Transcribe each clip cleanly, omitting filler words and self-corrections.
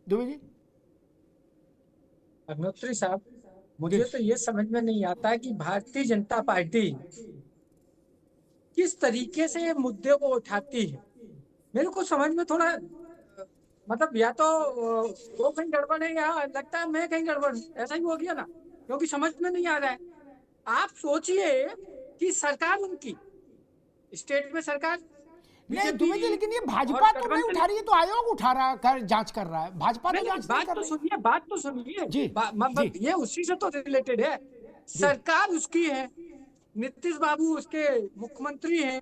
दुबे जी। अग्निहोत्री साहब, मुझे तो ये समझ में नहीं आता कि भारतीय जनता पार्टी किस तरीके से मुद्दे को उठाती है। मेरे को समझ में थोड़ा मतलब या तो वो कहीं गड़बड़ है या लगता है मैं कहीं गड़बड़ हूं। ऐसा ही हो गया ना, क्योंकि समझ में नहीं आ रहा है। आप सोचिए कि सरकार उनकी स्टेट में सरकार नहीं बीजेपी दुबे जी, लेकिन ये और भाजपा तो नहीं गठबंधन। उठा रही है, तो आयोग उठा रहा है, कर जांच कर रहा है, भाजपा तो नहीं नहीं, जांच नहीं कर रही। बात तो सुनिए। जी जी ये उसी से तो रिलेटेड है। जी। सरकार उसकी है, नीतीश बाबू उसके मुख्यमंत्री हैं।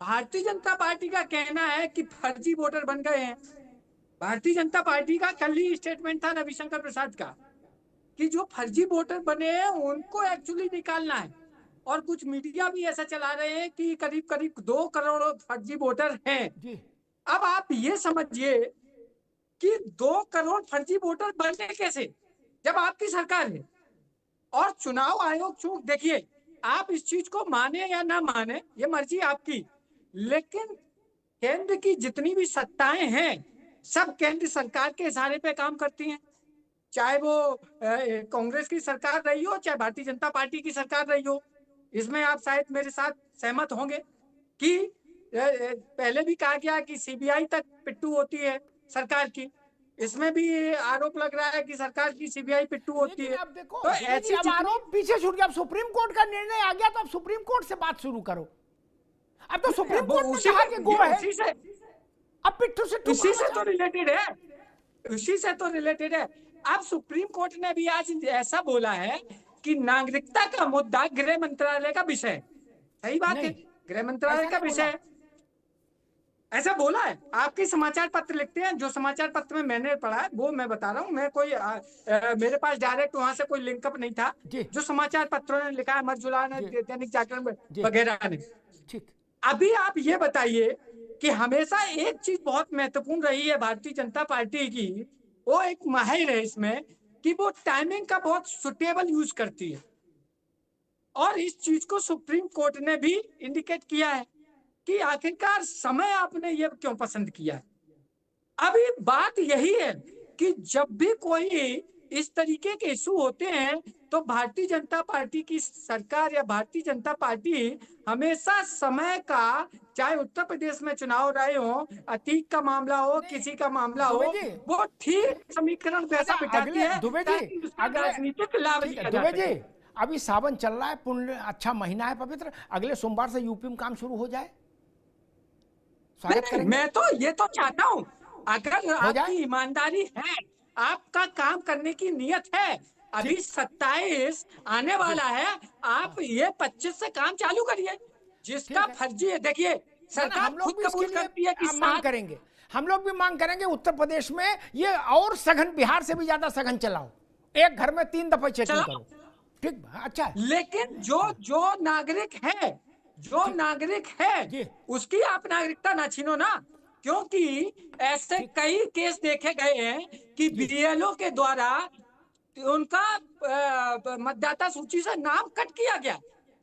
भारतीय जनता पार्टी का कहना है कि फर्जी वोटर बन गए हैं। भारतीय जनता पार्टी का कल ही स्टेटमेंट था रविशंकर प्रसाद का कि जो फर्जी वोटर बने हैं उनको एक्चुअली निकालना है। और कुछ मीडिया भी ऐसा चला रहे हैं कि करीब करीब 2 करोड़ फर्जी वोटर हैं। जी अब आप ये समझिए कि 2 करोड़ फर्जी वोटर बने कैसे जब आपकी सरकार है। और चुनाव आयोग, चूक देखिए, आप इस चीज को माने या ना माने ये मर्जी आपकी, लेकिन केंद्र की जितनी भी सत्ताएं हैं सब केंद्र सरकार के इशारे पे काम करती हैं। चाहे वो कांग्रेस की सरकार रही हो, चाहे भारतीय जनता पार्टी की सरकार रही हो। इसमें आप शायद मेरे साथ सहमत होंगे कि पहले भी कहा गया कि सीबीआई तक पिट्टू होती है सरकार की। इसमें भी आरोप लग रहा है कि सरकार की सीबीआई पिट्टू होती लेकिन है। अब देखो तो दुबे जी, ऐसी अब जितनी आरोप पीछे छूट गया, अब सुप्रीम कोर्ट का निर्णय आ गया, तो अब सुप्रीम कोर्ट से बात शुरू करो। अब तो सुप्रीम वो कोर्ट ने उसी कहा का कि गो ये है, अब पिट्ठू से ठुका इसी से मचा। तो रिलेटेड है। उसी से तो रिलेटेड है। अब सुप्रीम कोर्ट ने भी आज ऐसा बोला है कि नागरिकता का मुद्दा गृह मंत्रालय का विषय है। सही बात है, नहीं, गृह मंत्रालय ऐसा का नहीं विषय बोला। है। ऐसा बोला है। आपके समाचार पत्र लिखते हैं, जो समाचार पत्र में मैंने पढ़ा है वो मैं बता रहा हूँ। मैं कोई मेरे पास डायरेक्ट वहां से कोई लिंकअप नहीं था। जी जो समाचार पत्रों ने लिखा है, अमर उजाला ने, जी दैनिक जागरण जी। वगैरह ने। ठीक। अभी आप ये बताइए कि हमेशा एक चीज बहुत महत्वपूर्ण रही है भारतीय जनता पार्टी की, वो एक माहिर है इसमें कि वो टाइमिंग का बहुत सुटेबल यूज करती है। और इस चीज को सुप्रीम कोर्ट ने भी इंडिकेट किया है कि आखिरकार समय आपने ये क्यों पसंद किया है। अभी बात यही है कि जब भी कोई इस तरीके के इशू होते हैं तो भारतीय जनता पार्टी की सरकार या भारतीय जनता पार्टी हमेशा समय का, चाहे उत्तर प्रदेश में चुनाव रहे हो, अतीक का मामला हो, नहीं किसी का मामला दुबे हो, जी, वो ठीक समीकरण अच्छा वैसा बिठाती अगले है दुबे जी, ताकि उसका अगले, राजनीतिक लाभ ठीक है लिया जा दुबे जी, सके। अभी सावन चल रहा है, पुण्य अच्छा महीना है पवित्र, अगले सोमवार से यूपी में काम शुरू हो जाए, नहीं स्वागत नहीं, करेंगे। मैं तो ये तो चाहता हूं, अगर हो आपकी जाए। ईमानदारी है, आपका काम करने की नियत है, अभी ठीक। 27 आने जी। वाला है। आप हाँ। ये 25 से काम चालू करिए। जिसका ठीक है। फर्जी है, देखिए, ना ना, सरकार हम खुद लोग भी इसके कबूल लिए करती है कि मांग 7। करेंगे। हम लोग भी मांग करेंगे उत्तर प्रदेश में ये और सघन, बिहार से भी ज्यादा सघन चलाओ, एक घर में 3 दफे चेकिंग चलो, करो। ठीक, अच्छा है। लेकिन जो हाँ। जो नागरिक है, जो ठीक। नागरिक है, जी। उसकी आप नागरिकता ना छीनो ना। क्योंकि ऐसे ठीक। कई केस देखे गए हैं कि जी बीएलओ के द्वारा उनका मतदाता सूची से नाम कट किया गया।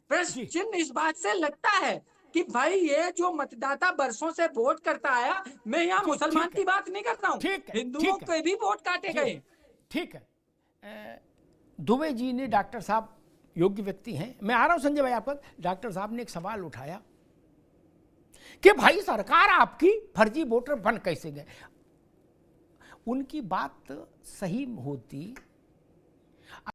प्रश्न जी। चिन्ह इस बात से लगता है कि भाई ये जो मतदाता बरसों से वोट करता आया, मैं यहाँ जी मुसलमान ठीक है। की बात नहीं कर रहा हूँ, ठीक है। हिंदुओं ठीक है। के भी वोट काटे जी गए। ठीक है। दुबे जी ने, डॉक्टर साहब योग्य व्यक्ति हैं, मैं आ रहा हूं संजय भाई आपका। डॉक्टर साहब ने एक सवाल उठाया कि भाई सरकार आपकी फर्जी वोटर बन कैसे गए। उनकी बात सही होती